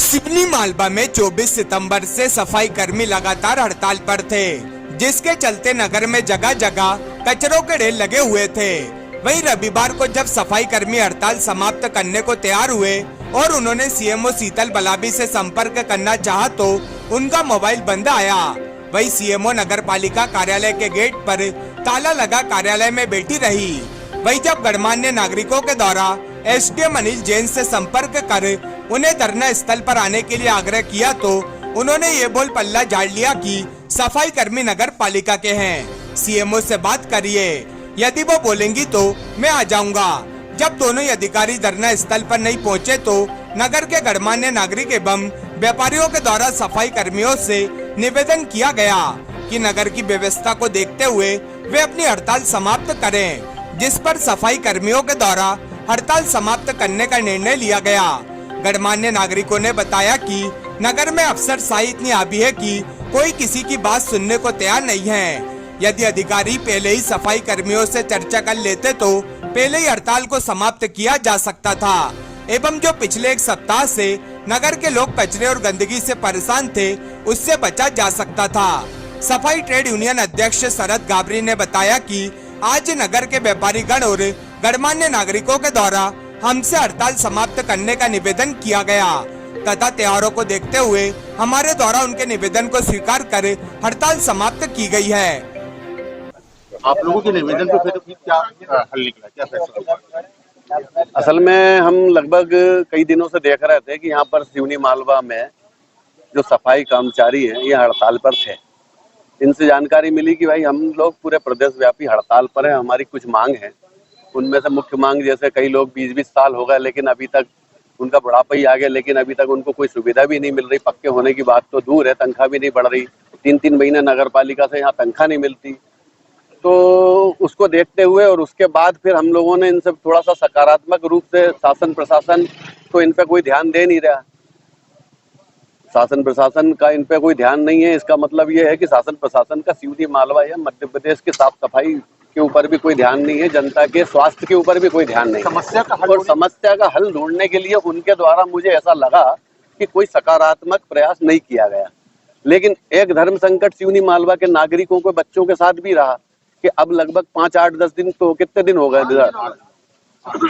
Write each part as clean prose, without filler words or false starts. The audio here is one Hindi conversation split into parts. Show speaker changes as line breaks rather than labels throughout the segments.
सिवनी मालवा में 24 सितंबर से सफाई कर्मी लगातार हड़ताल पर थे, जिसके चलते नगर में जगह जगह कचरों के ढेर लगे हुए थे। वहीं रविवार को जब सफाई कर्मी हड़ताल समाप्त करने को तैयार हुए और उन्होंने सीएमओ शीतल बलाबी से संपर्क करना चाहा तो उनका मोबाइल बंद आया। वहीं सीएमओ नगर पालिका कार्यालय के गेट पर ताला लगा कार्यालय में बैठी रही। वहीं जब गणमान्य नागरिकों के द्वारा एसडीएम अनिल जैन से संपर्क कर उन्हें धरना स्थल पर आने के लिए आग्रह किया तो उन्होंने ये बोल पल्ला झाड़ लिया कि सफाई कर्मी नगर पालिका के हैं, सीएमओ से बात करिए, यदि वो बोलेंगी तो मैं आ जाऊंगा। जब दोनों ही अधिकारी धरना स्थल पर नहीं पहुंचे तो नगर के गणमान्य नागरिक एवं व्यापारियों के द्वारा सफाई कर्मियों से निवेदन किया गया कि नगर की व्यवस्था को देखते हुए वे अपनी हड़ताल समाप्त करें, जिस पर सफाई कर्मियों के द्वारा हड़ताल समाप्त करने का निर्णय लिया गया। गणमान्य नागरिकों ने बताया कि नगर में अफसरशाही इतनी हावी है कि कोई किसी की बात सुनने को तैयार नहीं है। यदि अधिकारी पहले ही सफाई कर्मियों से चर्चा कर लेते तो पहले ही हड़ताल को समाप्त किया जा सकता था एवं जो पिछले एक सप्ताह से नगर के लोग कचरे और गंदगी से परेशान थे उससे बचा जा सकता था। सफाई ट्रेड यूनियन अध्यक्ष शरद गाबरी ने बताया कि आज नगर के व्यापारी गण और गणमान्य नागरिकों के द्वारा हमसे हड़ताल समाप्त करने का निवेदन किया गया तथा त्योहारों को देखते हुए हमारे द्वारा उनके निवेदन को स्वीकार कर हड़ताल समाप्त की गई है।
आप लोगों के निवेदन पे फिर क्या हल निकला, क्या फैसला हुआ?
असल में हम लगभग कई दिनों से देख रहे थे कि यहाँ पर सिवनी मालवा में जो सफाई कर्मचारी हैं ये हड़ताल पर थे। इनसे जानकारी मिली कि भाई हम लोग पूरे प्रदेश व्यापी हड़ताल पर हैं, हमारी कुछ मांग है। उनमें से मुख्य मांग जैसे कई लोग 20-20 साल हो गए लेकिन अभी तक उनका बुढ़ापा ही आ गया, लेकिन अभी तक उनको कोई सुविधा भी नहीं मिल रही। पक्के होने की बात तो दूर है, तनख्वाह भी नहीं बढ़ रही। 3-3 महीने नगर पालिका से यहाँ तनख्वाह नहीं मिलती। तो उसको देखते हुए और उसके बाद फिर हम लोगों ने इनसे थोड़ा सा सकारात्मक रूप से शासन प्रशासन तो इन पे कोई ध्यान दे नहीं रहा। शासन प्रशासन का इन पे कोई ध्यान नहीं है। इसका मतलब ये है कि शासन प्रशासन का सिवनी मालवा या मध्य प्रदेश की साफ सफाई के ऊपर भी कोई ध्यान नहीं है, जनता के स्वास्थ्य के ऊपर भी कोई ध्यान नहीं है। समस्या का हल ढूंढने के लिए उनके द्वारा मुझे ऐसा लगा कि कोई सकारात्मक प्रयास नहीं किया गया। लेकिन एक धर्म संकट सिवनी मालवा के नागरिकों को बच्चों के साथ भी रहा कि अब लगभग 5-8-10 दिन तो कितने दिन हो गए,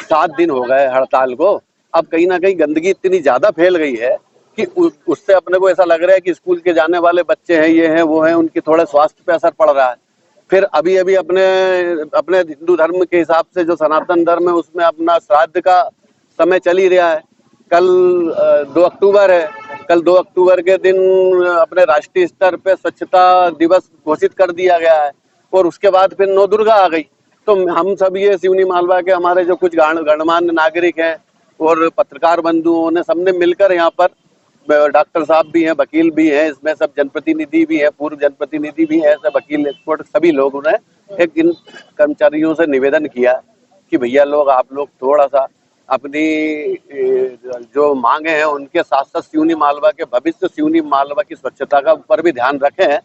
7 दिन हो गए हड़ताल को। अब कहीं ना कहीं गंदगी इतनी ज्यादा फैल गई है कि उससे अपने को ऐसा लग रहा है कि स्कूल के जाने वाले बच्चे हैं, ये हैं वो हैं, उनकी थोड़े स्वास्थ्य पे असर पड़ रहा है। फिर अभी अपने हिंदू धर्म के हिसाब से जो सनातन धर्म है उसमें अपना श्राद्ध का समय चल ही रहा है। कल 2 अक्टूबर है। कल 2 अक्टूबर के दिन अपने राष्ट्रीय स्तर पे स्वच्छता दिवस घोषित कर दिया गया है और उसके बाद फिर नौ दुर्गा आ गई। तो हम सब ये सिवनी मालवा के हमारे जो कुछ गणमान्य नागरिक हैं और पत्रकार बंधुओं ने सबने मिलकर यहाँ पर डॉक्टर साहब भी हैं, वकील भी हैं, इसमें सब जनप्रतिनिधि भी हैं, पूर्व जनप्रतिनिधि भी हैं, सब वकील एक्सपर्ट सभी लोगों ने एक इन कर्मचारियों से निवेदन किया कि भैया लोग आप लोग थोड़ा सा अपनी जो मांगे हैं उनके साथ साथ सिवनी मालवा के भविष्य, सिवनी मालवा की स्वच्छता का ऊपर भी ध्यान रखें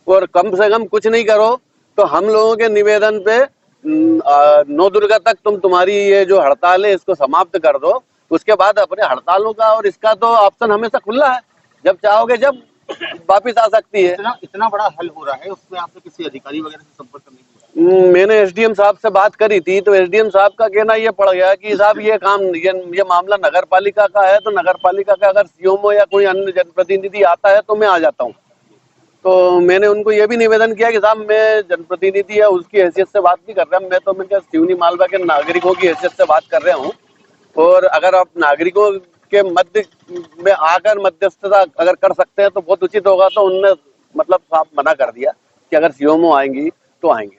और कम से कम कुछ नहीं करो तो हम लोगों के निवेदन पे 9 दुर्गा तक तुम्हारी ये जो हड़ताल है इसको समाप्त कर दो। उसके बाद अपने हड़तालों का और इसका तो ऑप्शन हमेशा खुला है, जब चाहोगे जब वापिस आ सकती है।
इतना बड़ा हल हो रहा है, उसमें आपने किसी अधिकारी वगैरह से संपर्क करने की?
मैंने एसडीएम साहब से बात करी थी तो एसडीएम साहब का कहना ये पड़ गया कि साहब ये काम ये मामला नगर पालिका का है, तो नगर पालिका का अगर सीएमओ या कोई अन्य जनप्रतिनिधि आता है तो मैं आ जाता हूँ। तो मैंने उनको ये भी निवेदन किया कि साहब मैं जनप्रतिनिधि है उसकी हैसियत से बात नहीं कर रहा, मैं तो सिवनी मालवा के नागरिकों की हैसियत से बात कर रहा हूँ। और अगर आप नागरिकों के मध्य में आकर मध्यस्थता अगर कर सकते हैं तो बहुत उचित होगा। तो उनने मतलब साहब मना कर दिया कि अगर सीएमओ आएंगी तो आएंगे।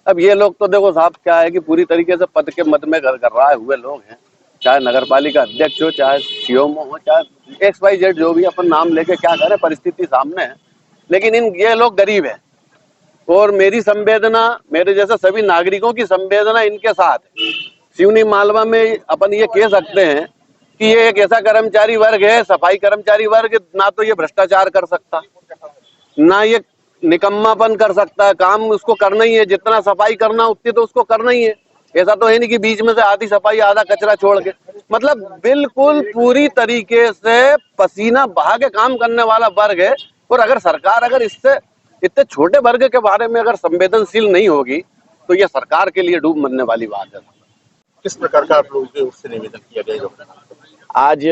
अब ये लोग तो देखो साहब क्या है कि पूरी तरीके से पद के मद में कर रहा हुए लोग हैं, चाहे नगर पालिका अध्यक्ष हो, चाहे सीएमओ हो, चाहे XYZ जो भी, अपन नाम लेके क्या करें, परिस्थिति सामने है। लेकिन ये लोग गरीब है और मेरी संवेदना, मेरे जैसे सभी नागरिकों की संवेदना इनके साथ है। सिवनी मालवा में अपन ये कह सकते हैं कि ये एक ऐसा कर्मचारी वर्ग है, सफाई कर्मचारी वर्ग, ना तो ये भ्रष्टाचार कर सकता, ना ये निकम्मापन कर सकता है। काम उसको करना ही है, जितना सफाई करना उतनी तो उसको करना ही है। ऐसा तो है नहीं कि बीच में से आधी सफाई आधा कचरा छोड़ के। मतलब बिल्कुल पूरी तरीके से पसीना बहा के काम करने वाला वर्ग है। और अगर सरकार अगर इससे इतने छोटे वर्ग के बारे में अगर संवेदनशील नहीं होगी तो ये सरकार के लिए डूब मरने वाली बात है।
किस प्रकार का आप लोगों के उससे निवेदन किया गया जो
आज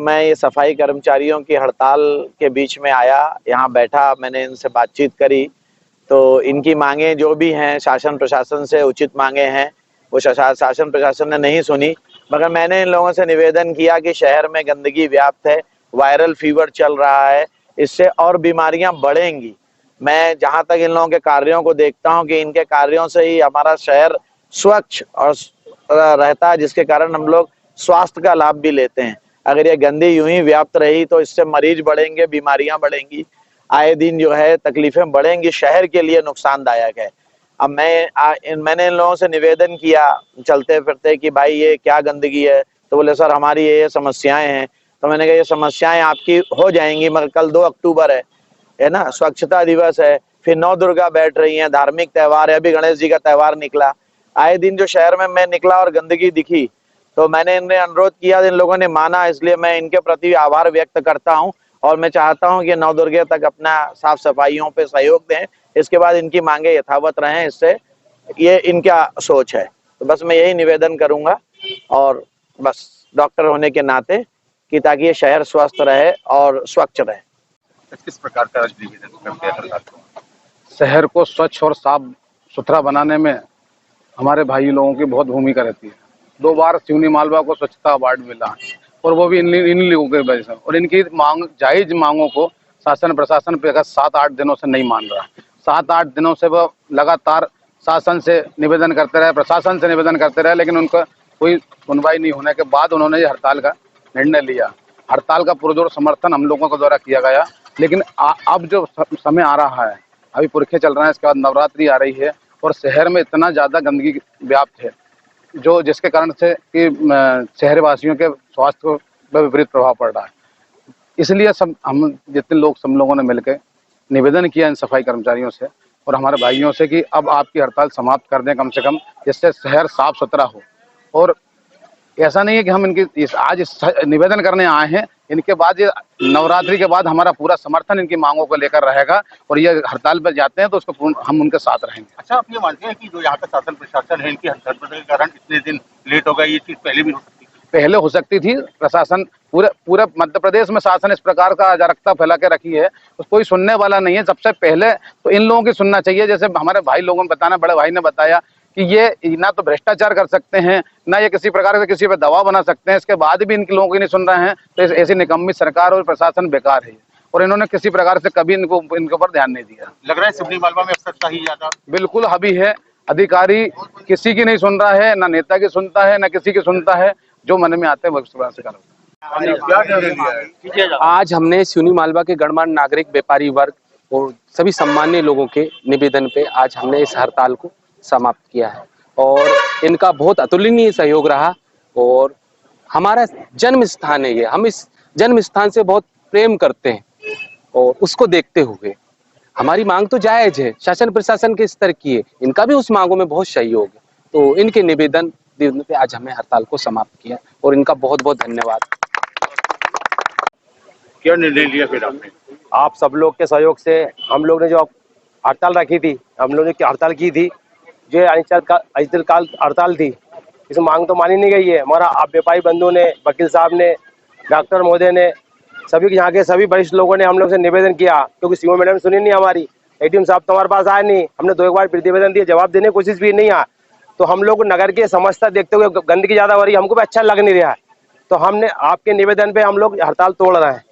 मैं ये सफाई कर्मचारियों की हड़ताल के बीच में आया, यहाँ बैठा, मैंने इनसे बातचीत करी तो इनकी मांगे जो भी हैं शासन प्रशासन से उचित मांगे हैं वो शासन प्रशासन ने नहीं सुनी, मगर मैंने इन लोगों से निवेदन किया कि शहर में गंदगी व्याप्त है, वायरल फीवर चल रहा है, इससे और बीमारियां बढ़ेंगी। मैं जहां तक इन लोगों के कार्यों को देखता हूं कि इनके कार्यों से ही हमारा शहर स्वच्छ और रहता है, जिसके कारण हम लोग स्वास्थ्य का लाभ भी लेते हैं। अगर ये गंदी यूं ही व्याप्त रही तो इससे मरीज बढ़ेंगे, बीमारियां बढ़ेंगी, आए दिन जो है तकलीफें बढ़ेंगी, शहर के लिए नुकसानदायक है। अब मैंने इन लोगों से निवेदन किया चलते फिरते कि भाई ये क्या गंदगी है, तो बोले सर हमारी ये समस्याएं हैं। तो मैंने कहा ये समस्याएं आपकी हो जाएंगी, मगर कल 2 अक्टूबर है ना, स्वच्छता दिवस है, फिर 9 दुर्गा बैठ रही हैं, धार्मिक त्योहार है, अभी गणेश जी का त्योहार निकला, आए दिन जो शहर में मैं निकला और गंदगी दिखी तो मैंने इन्हें अनुरोध किया, इन लोगों ने माना, इसलिए मैं इनके प्रति आभार व्यक्त करता हूं और मैं चाहता हूं कि 9 दुर्गे तक अपना साफ सफाइयों पे सहयोग दें, इसके बाद इनकी मांगे यथावत रहें, इससे ये इनका सोच है। तो बस मैं यही निवेदन करूंगा और बस डॉक्टर होने के नाते कि ताकि ये शहर स्वस्थ रहे और स्वच्छ रहे।
किस प्रकार का निवेदन करते हैं सरकार को?
शहर को स्वच्छ और साफ सुथरा बनाने में हमारे भाई लोगों की बहुत भूमिका रहती है। 2 बार सिवनी मालवा को स्वच्छता अवार्ड मिला और वो भी इन लोगों की वजह से। और इनकी जायज मांगों को शासन प्रशासन पे 7-8 दिनों से नहीं मान रहा। 7-8 दिनों से वो लगातार शासन से निवेदन करते रहे, प्रशासन से निवेदन करते रहे, लेकिन उनका कोई सुनवाई नहीं होने के बाद उन्होंने ये हड़ताल का निर्णय लिया। हड़ताल का पुरजोर समर्थन हम लोगों के द्वारा किया गया, लेकिन अब जो समय आ रहा है, अभी पुरखे चल रहे हैं, इसके बाद नवरात्रि आ रही है और शहर में इतना ज़्यादा गंदगी व्याप्त है जो जिसके कारण से कि शहरवासियों के स्वास्थ्य पर विपरीत प्रभाव पड़ रहा है। इसलिए हम जितने लोग सब लोगों ने मिलकर निवेदन किया इन सफाई कर्मचारियों से और हमारे भाइयों से कि अब आपकी हड़ताल समाप्त कर दें कम से कम, जिससे शहर साफ सुथरा हो। और ऐसा नहीं है कि हम आज निवेदन करने आए हैं, इनके बाद ये नवरात्रि के बाद हमारा पूरा समर्थन इनकी मांगों को लेकर रहेगा और ये हड़ताल पर जाते हैं तो उसको हम उनके साथ रहेंगे।
अच्छा, आप ये मानते हैं कि जो यहाँ का शासन प्रशासन है इनकी हड़ताल के कारण इतने दिन लेट हो गया, ये चीज पहले भी हो सकती थी?
पहले हो सकती थी। प्रशासन पूरे मध्य प्रदेश में शासन इस प्रकार का अराजकता फैला के रखी है, तो कोई सुनने वाला नहीं है। सबसे पहले तो इन लोगों की सुनना चाहिए। जैसे हमारे भाई लोगों ने बताना, बड़े भाई ने बताया कि ये ना तो भ्रष्टाचार कर सकते हैं, ना ये किसी प्रकार से किसी पर दबाव बना सकते हैं, इसके बाद भी इनके लोगों की नहीं सुन रहे हैं, तो ऐसी निकम्मी सरकार और प्रशासन बेकार है और इन्होंने किसी प्रकार से कभी इनके ऊपर ध्यान नहीं दिया।
लग रहा है सिवनी मालवा में अफसरशाही ही ज्यादा
बिल्कुल हावी है। अधिकारी किसी की नहीं सुन रहा है, ना नेता की सुनता है, ना किसी की सुनता है, जो मन में आते हैं वो इस प्रकार से करते हैं।
आज हमने सिवनी मालवा के गणमान्य नागरिक, व्यापारी वर्ग और सभी सम्मान्य लोगों के निवेदन पे आज हमने इस हड़ताल को समाप्त किया है और इनका बहुत अतुलनीय सहयोग रहा। और हमारा जन्म स्थान है ये, हम इस जन्म स्थान से बहुत प्रेम करते हैं और उसको देखते हुए हमारी मांग तो जायज है, शासन प्रशासन के स्तर की है, इनका भी उस मांगों में बहुत सहयोग है। तो इनके निवेदन पे आज हमें हड़ताल को समाप्त किया और इनका बहुत बहुत धन्यवाद।
क्या निर्णय लिया फिर आपने?
आप सब लोग के सहयोग से हम लोग ने जो हड़ताल रखी थी, हम लोग ने हड़ताल की थी, जो अनिश्चितकाल हड़ताल थी, इस मांग तो मानी नहीं गई है। हमारा आप व्यापारी बंधु ने, वकील साहब ने, डॉक्टर महोदय ने, सभी यहाँ के सभी वरिष्ठ लोगों ने हम लोग से निवेदन किया, क्योंकि सीओ मैडम सुनी नहीं हमारी, एडीएम साहब तो हमारे पास आए नहीं, हमने 2 बार प्रतिवेदन दिए, जवाब देने की कोशिश भी नहीं आया। तो हम लोग नगर की समस्या देखते हुए गंदगी ज़्यादा हो रही है, हमको भी अच्छा लग नहीं रहा है, तो हमने आपके निवेदन पे हम लोग हड़ताल तोड़ रहे हैं,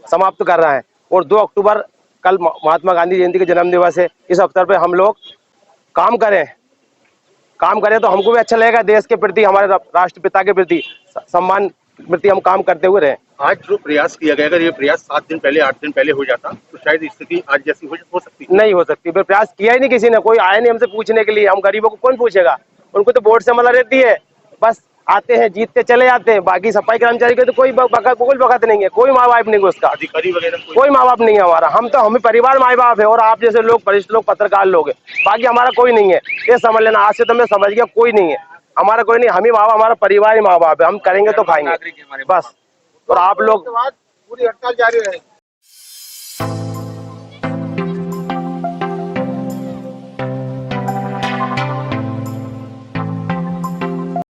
समाप्त कर रहे हैं। और 2 अक्टूबर कल महात्मा गांधी जयंती के जन्म दिवस है, इस अवसर पे हम लोग काम करें तो हमको भी अच्छा लगेगा, देश के प्रति, हमारे राष्ट्रपिता के प्रति सम्मान के प्रति हम काम करते हुए रहे।
आज जो प्रयास किया गया, अगर ये प्रयास 7 दिन पहले 8 दिन पहले हो जाता तो शायद स्थिति आज जैसी हो सकती
नहीं हो सकती। फिर प्रयास किया ही नहीं किसी ने, कोई आया नहीं हमसे पूछने के लिए। हम गरीबों को कौन पूछेगा, उनको तो वोट से मतलब रहती है, बस आते हैं, जीतते चले जाते हैं। बाकी सफाई कर्मचारी के तो कोई बखत नहीं है, कोई माँ बाप नहीं है उसका,
अधिकारी वगैरह
कोई माँ बाप नहीं है हमारा। हमें परिवार माँ बाप है और आप जैसे लोग, वरिष्ठ लोग, पत्रकार लोग है, बाकी हमारा कोई नहीं है। ये समझ लेना, आज से तो मैं समझ गया कोई नहीं है। हमारा कोई नहीं, हम ही माँ बाप, हमारा परिवार ही माँ बाप है, हम करेंगे तो खाएंगे बस। और आप लोग
पूरी हड़ताल जारी रहेगी।